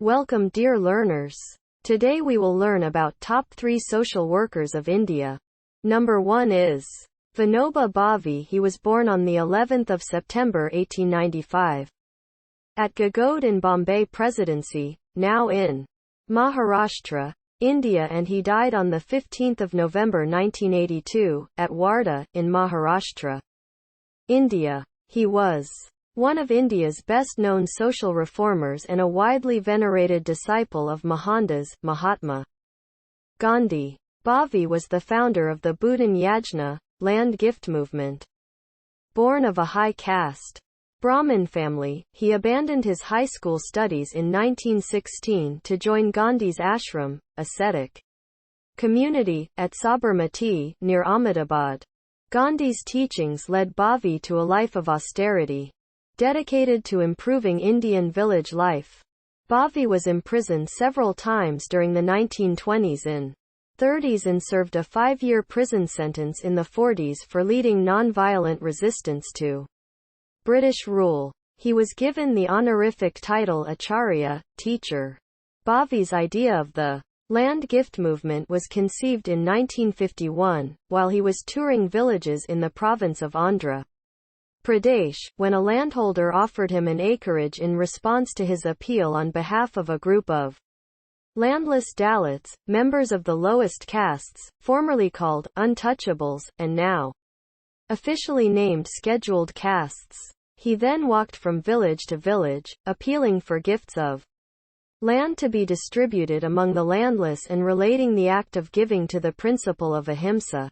Welcome dear learners. Today we will learn about top 3 social workers of India. Number 1 is Vinoba Bhave. He was born on the 11th of September 1895 at Gagod in Bombay Presidency, now in Maharashtra, India, and he died on the 15th of November 1982 at Wardha in Maharashtra, India. He was one of India's best-known social reformers and a widely venerated disciple of Mohandas, Mahatma Gandhi. Bhave was the founder of the Bhutan Yajna, land gift movement. Born of a high caste Brahmin family, he abandoned his high school studies in 1916 to join Gandhi's ashram, ascetic community, at Sabarmati, near Ahmedabad. Gandhi's teachings led Bhave to a life of austerity, dedicated to improving Indian village life. Bhave was imprisoned several times during the 1920s and 30s and served a 5-year prison sentence in the 40s for leading non-violent resistance to British rule. He was given the honorific title Acharya, teacher. Bhave's idea of the land gift movement was conceived in 1951, while he was touring villages in the province of Andhra Pradesh, when a landholder offered him an acreage in response to his appeal on behalf of a group of landless Dalits, members of the lowest castes, formerly called untouchables, and now officially named scheduled castes. He then walked from village to village, appealing for gifts of land to be distributed among the landless and relating the act of giving to the principle of ahimsa,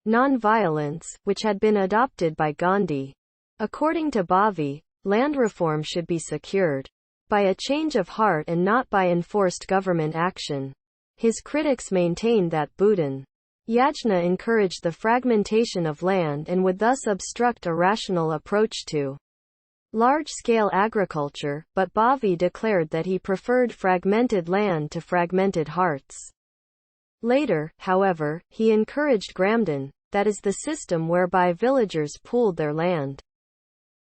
non-violence, which had been adopted by Gandhi. According to Bhave, land reform should be secured by a change of heart and not by enforced government action. His critics maintained that Bhutan Yajna encouraged the fragmentation of land and would thus obstruct a rational approach to large-scale agriculture, but Bhave declared that he preferred fragmented land to fragmented hearts. Later, however, he encouraged Gramdan, that is the system whereby villagers pooled their land,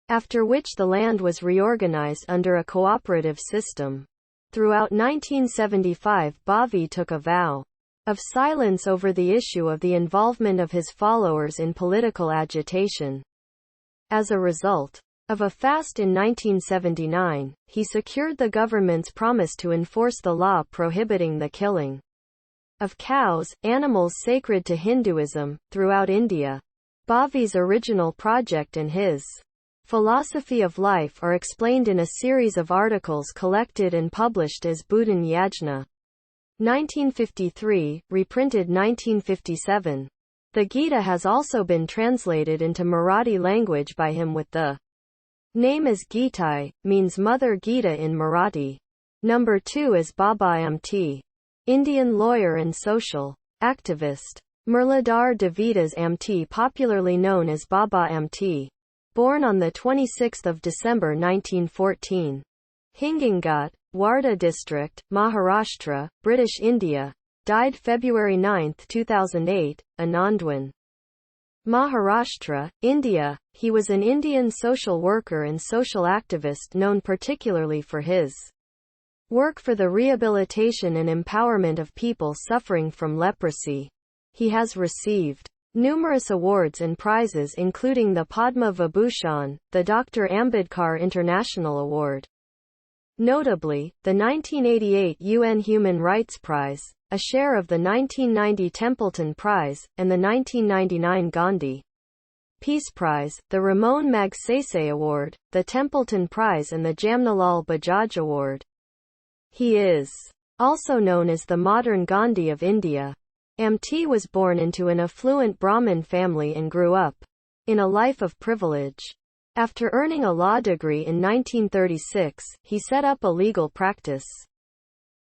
after which the land was reorganized under a cooperative system. Throughout 1975, Bhave took a vow of silence over the issue of the involvement of his followers in political agitation. As a result of a fast in 1979, he secured the government's promise to enforce the law prohibiting the killing of cows, animals sacred to Hinduism, throughout India. Bhave's original project and his philosophy of life are explained in a series of articles collected and published as Bhutan Yajna. 1953, reprinted 1957. The Gita has also been translated into Marathi language by him with the name as Gitai, means Mother Gita in Marathi. Number 2 is Baba Amte, Indian lawyer and social activist. Murlidhar Devidas Amte, popularly known as Baba Amte. Born on 26 December 1914. Hinganghat, Wardha District, Maharashtra, British India. Died February 9, 2008, Anandwan, Maharashtra, India. He was an Indian social worker and social activist known particularly for his work for the rehabilitation and empowerment of people suffering from leprosy. He has received numerous awards and prizes including the Padma Vibhushan, the Dr. Ambedkar International Award. Notably, the 1988 UN Human Rights Prize, a share of the 1990 Templeton Prize, and the 1999 Gandhi Peace Prize, the Ramon Magsaysay Award, the Templeton Prize and the Jamnalal Bajaj Award. He is also known as the modern Gandhi of India. Amte was born into an affluent Brahmin family and grew up in a life of privilege. After earning a law degree in 1936, he set up a legal practice.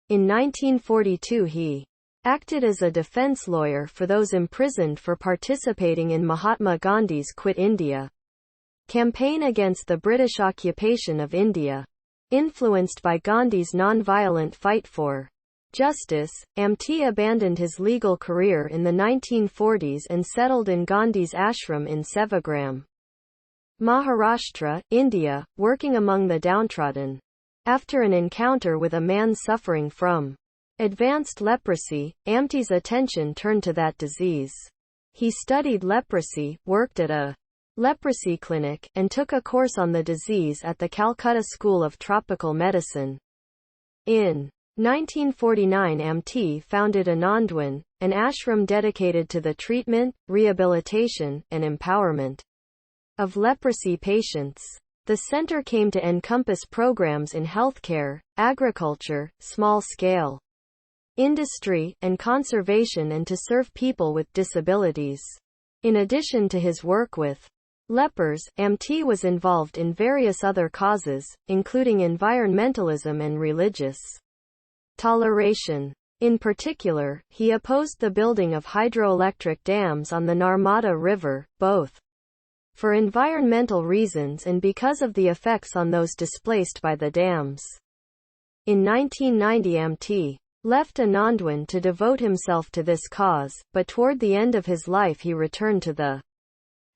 In 1942 he acted as a defense lawyer for those imprisoned for participating in Mahatma Gandhi's Quit India campaign against the British occupation of India. Influenced by Gandhi's non-violent fight for justice, Amte abandoned his legal career in the 1940s and settled in Gandhi's ashram in Sevagram, Maharashtra, India, working among the downtrodden. After an encounter with a man suffering from advanced leprosy, Amte's attention turned to that disease. He studied leprosy, worked at a leprosy clinic, and took a course on the disease at the Calcutta School of Tropical Medicine. In 1949, Amte founded Anandwan, an ashram dedicated to the treatment, rehabilitation, and empowerment of leprosy patients. The center came to encompass programs in healthcare, agriculture, small-scale industry, and conservation, and to serve people with disabilities. In addition to his work with lepers, Amte was involved in various other causes, including environmentalism and religious toleration. In particular, he opposed the building of hydroelectric dams on the Narmada River, both for environmental reasons and because of the effects on those displaced by the dams. In 1990, Amte left Anandwan to devote himself to this cause, but toward the end of his life he returned to the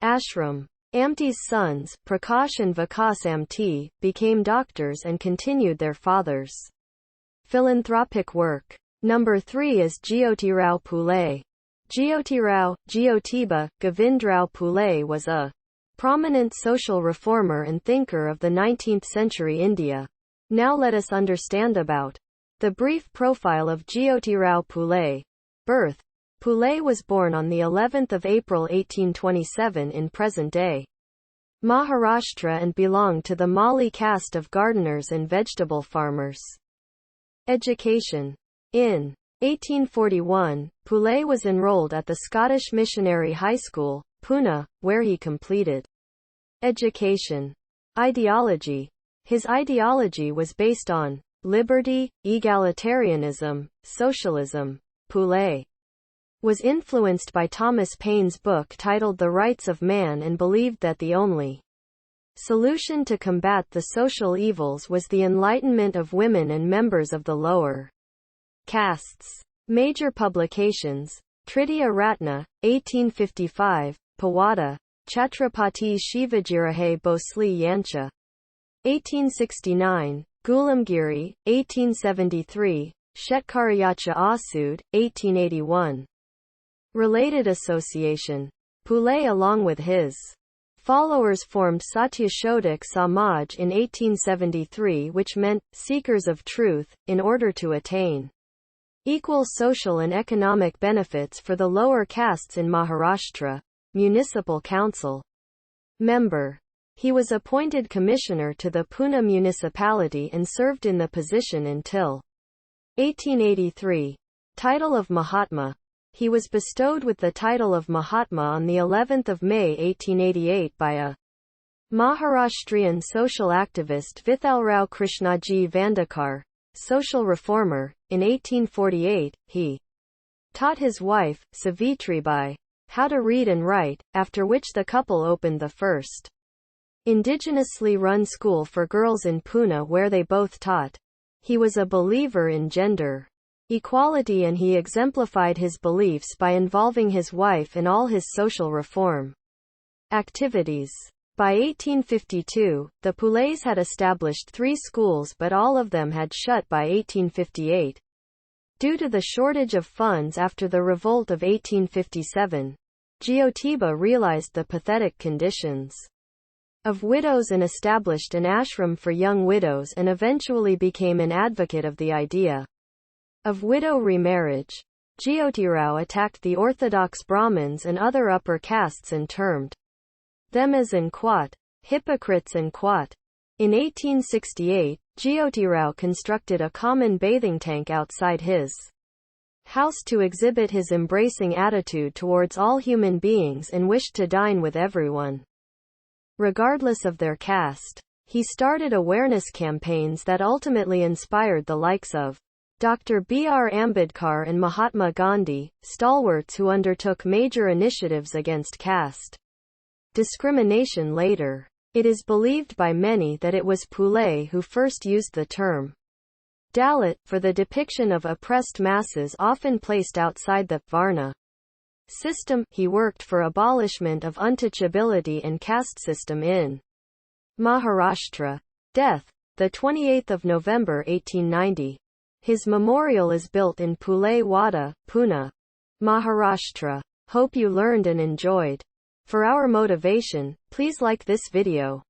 ashram. Amte's sons, Prakash and Vikas Amte, became doctors and continued their father's philanthropic work. Number 3 is Jyotirao Phule. Jyotiba Govindrao Phule was a prominent social reformer and thinker of the 19th century India. Now let us understand about the brief profile of Jyotirao Phule. Birth. Phule was born on the 11th of April 1827 in present-day Maharashtra and belonged to the Mali caste of gardeners and vegetable farmers. Education. In 1841, Phule was enrolled at the Scottish Missionary High School, Pune, where he completed education. Ideology. His ideology was based on liberty, egalitarianism, socialism. Phule was influenced by Thomas Paine's book titled The Rights of Man and believed that the only solution to combat the social evils was the enlightenment of women and members of the lower castes. Major publications: Tritiya Ratna, 1855, Pawada, Chhatrapati Shivajirahe Bhosle Yancha, 1869, Gulamgiri, 1873, Shetkariyacha Asud, 1881. Related association. Phule along with his followers formed Satyashodak Samaj in 1873, which meant seekers of truth, in order to attain equal social and economic benefits for the lower castes in Maharashtra. Municipal Council member. He was appointed commissioner to the Pune municipality and served in the position until 1883. Title of Mahatma. He was bestowed with the title of Mahatma on the 11th of May 1888 by a Maharashtrian social activist Vithalrao Krishnaji Vandekar, social reformer. In 1848, he taught his wife, Savitribai, how to read and write, after which the couple opened the first indigenously run school for girls in Pune where they both taught. He was a believer in gender equality and he exemplified his beliefs by involving his wife in all his social reform activities. By 1852, the Phules had established 3 schools, but all of them had shut by 1858. Due to the shortage of funds after the revolt of 1857, Jyotiba realized the pathetic conditions of widows and established an ashram for young widows and eventually became an advocate of the idea of widow remarriage. Jyotirao attacked the orthodox Brahmins and other upper castes and termed them as hypocrites and quat. In 1868, Jyotirao constructed a common bathing tank outside his house to exhibit his embracing attitude towards all human beings and wished to dine with everyone, regardless of their caste. He started awareness campaigns that ultimately inspired the likes of Dr. B.R. Ambedkar and Mahatma Gandhi, stalwarts who undertook major initiatives against caste discrimination later. It is believed by many that it was Phule who first used the term Dalit for the depiction of oppressed masses often placed outside the Varna system. He worked for abolishment of untouchability and caste system in Maharashtra. Death. the 28th of November 1890. His memorial is built in Phule Wada, Pune, Maharashtra. Hope you learned and enjoyed. For our motivation, please like this video.